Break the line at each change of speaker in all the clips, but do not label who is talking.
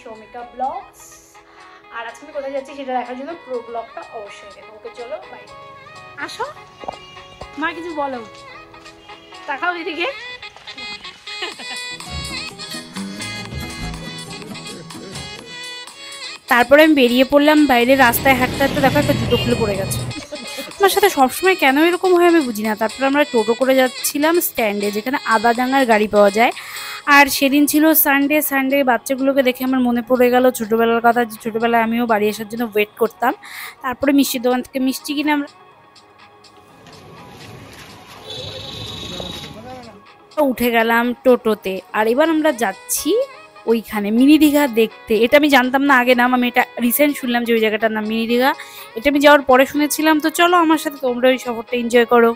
সৌমিকা blogs. আর আজকে আমি কোথায় যাচ্ছি সেটা দেখার জন্য পুরো ব্লগটা অবশ্যই দেখো। ওকে চলো বাই। আসো মা কিছু বলো, তাকাও এদিকে। তারপরে আমি বেরিয়ে পড়লাম বাইরে, রাস্তায় হাঁটতে হাঁটতে দেখো একটা জুতো খুলে পড়ে গেছে। আমার সাথে সবসময় কেন এরকম হয় আমি বুঝি না। তারপরে আমরা টোটো করে যাচ্ছিলাম স্ট্যান্ডে, যেখানে আদাডাঙ্গার গাড়ি পাওয়া যায়। আর সেদিন ছিল সানডে বাচ্চাগুলোকে দেখে আমার মনে পড়ে গেল ছোটোবেলার কথা, যে ছোটোবেলায় আমিও বাড়ি আসার জন্য ওয়েট করতাম। তারপরে মিষ্টির দোকান থেকে মিষ্টি কিনে আমরা উঠে গেলাম টোটোতে। আর এবার আমরা যাচ্ছি ওইখানে মিনি দীঘা দেখতে। এটা আমি জানতাম না আগে নাম, আমি এটা রিসেন্ট শুনলাম যে ওই জায়গাটার নাম মিনি দীঘা। এটা আমি যাওয়ার পরে শুনেছিলাম। তো চলো আমার সাথে তোমরা ওই সফরটা এনজয় করো।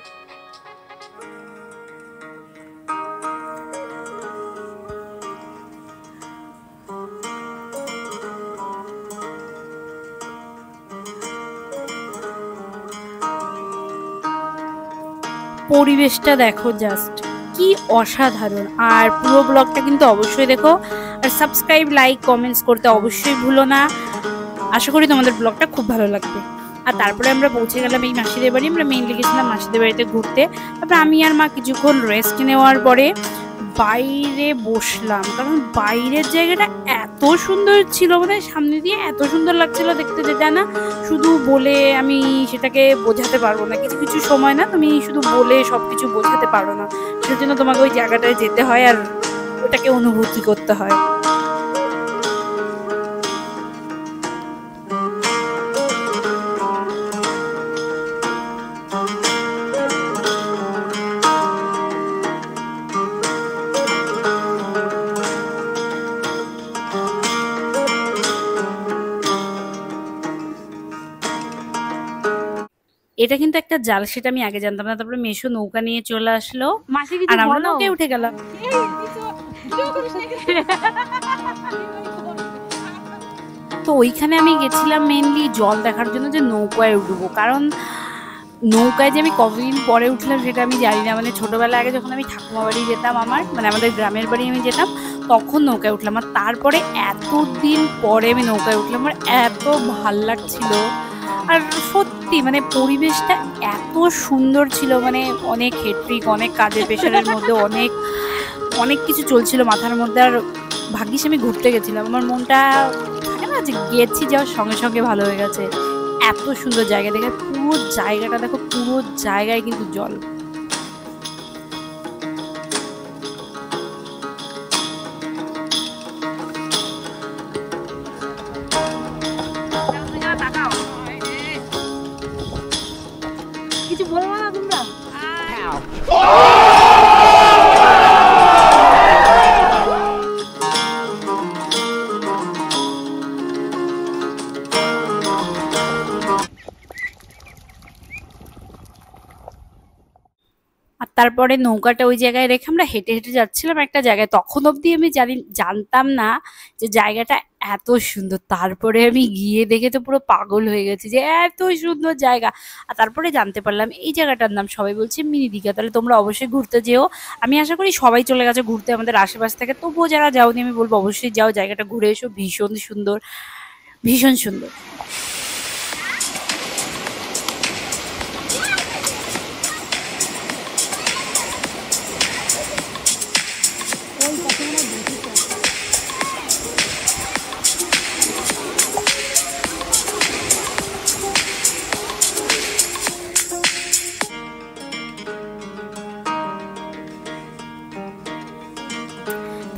পরিবেশটা দেখো জাস্ট কি অসাধারণ। আর পুরো ব্লগটা কিন্তু অবশ্যই দেখো, আর সাবস্ক্রাইব লাইক কমেন্টস করতে অবশ্যই ভুলো না। আশা করি তোমাদের ব্লগটা খুব ভালো লাগবে। আর তারপরে আমরা পৌঁছে গেলাম এই মাসিদের বাড়ি। আমরা মেইনলি গেছিলাম মাসিদের বাড়িতে ঘুরতে। তারপরে আমি আর মা কিছুক্ষণ রেস্ট নেওয়ার পরে বাইরে বসলাম, কারণ বাইরের জায়গাটা এত সুন্দর ছিল, মানে সামনে দিয়ে এত সুন্দর লাগছিল দেখতে, যেটা না শুধু বলে আমি সেটাকে বোঝাতে পারবো না। কিছু কিছু সময় না তুমি শুধু বলে সবকিছু বোঝাতে পারো না, সেটার জন্য তোমাকে ওই জায়গাটায় যেতে হয় আর ওটাকে অনুভূতি করতে হয়। এটা কিন্তু একটা জাল, সেটা আমি আগে জানতাম না। তারপরে মেশো নৌকা নিয়ে চলে আসলো আর আমরা নৌকায় উঠে গেলাম। তো ওইখানে আমি গেছিলাম মেনলি জল দেখার জন্য, যে নৌকায় উঠবো। কারণ নৌকায় যে আমি কতদিন পরে উঠলাম সেটা আমি জানি না। মানে ছোটবেলা আগে যখন আমি ঠাকুমা বাড়ি যেতাম, আমার মানে আমাদের গ্রামের বাড়ি আমি যেতাম, তখন নৌকায় উঠলাম। আর তারপরে এতদিন পরে আমি নৌকায় উঠলাম, আমার এত ভাল লাগছিল। আর সত্যি মানে পরিবেশটা এত সুন্দর ছিল, মানে অনেক হেট্রিক, অনেক কাজের প্রেশারের মধ্যে অনেক অনেক কিছু চলছিল মাথার মধ্যে। আর ভাগ্যিস আমি ঘুরতে গেছিলাম, আমার মনটা থাকে না যে গেছি যাওয়ার সঙ্গে সঙ্গে ভালো হয়ে গেছে। এত সুন্দর জায়গা দেখে, পুরো জায়গাটা দেখো, পুরো জায়গায় কিন্তু জল। কিছু বলবো না তোমরা? আর তারপরে নৌকাটা ওই জায়গায় রেখে আমরা হেঁটে হেঁটে যাচ্ছিলাম একটা জায়গায়। তখন অবধি আমি জানতাম না যে জায়গাটা এত সুন্দর। তারপরে আমি গিয়ে দেখে তো পুরো পাগল হয়ে গেছি যে এত সুন্দর জায়গা। আর তারপরে জানতে পারলাম এই জায়গাটার নাম সবাই বলছে মিনি দীঘা। তাহলে তোমরা অবশ্যই ঘুরতে যেও। আমি আশা করি সবাই চলে গেছে ঘুরতে আমাদের আশেপাশ থেকে, তবুও যারা যাওনি আমি বলবো অবশ্যই যাও, জায়গাটা ঘুরে এসো। ভীষণ সুন্দর, ভীষণ সুন্দর।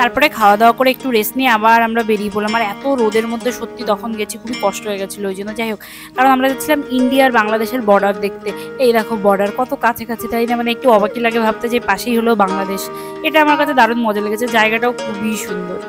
তারপরে খাওয়া দাওয়া করে একটু রেস্ট নিয়ে আবার আমরা বেরিয়ে পড়লাম। আর এত রোদের মধ্যে সত্যি তখন গেছি খুবই কষ্ট হয়ে গেছিলো ওই জন্য। যাই হোক, কারণ আমরা যাচ্ছিলাম ইন্ডিয়া আর বাংলাদেশের বর্ডার দেখতে। এই দেখো বর্ডার কত কাছে কাছে, তাই না? মানে একটু অবাকই লাগে ভাবতে যে পাশেই হলো বাংলাদেশ। এটা আমার কাছে দারুণ মজা লেগেছে, জায়গাটাও খুবই সুন্দর।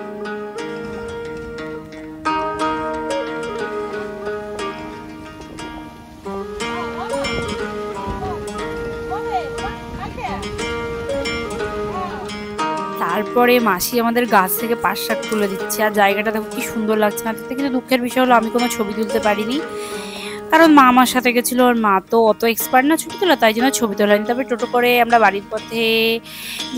তারপরে মাসি আমাদের গাছ থেকে পাট শাক তুলে দিচ্ছে। আর জায়গাটা দেখো কি সুন্দর লাগছে না? তাতে কিন্তু দুঃখের বিষয় হলো আমি কোনো ছবি তুলতে পারিনি। কারণ মা আমার সাথে গেছিলো, ওর মা তো অত এক্সপার্ট না ছবি তোলা, তাই জন্য ছবি তোলানি। তবে টোটো করে আমরা বাড়ির পথে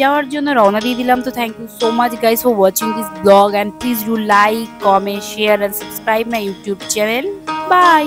যাওয়ার জন্য রওনা দিয়ে দিলাম। তো thank you so much guys for watching this blog, and please do like, comment, share and subscribe my YouTube channel. By.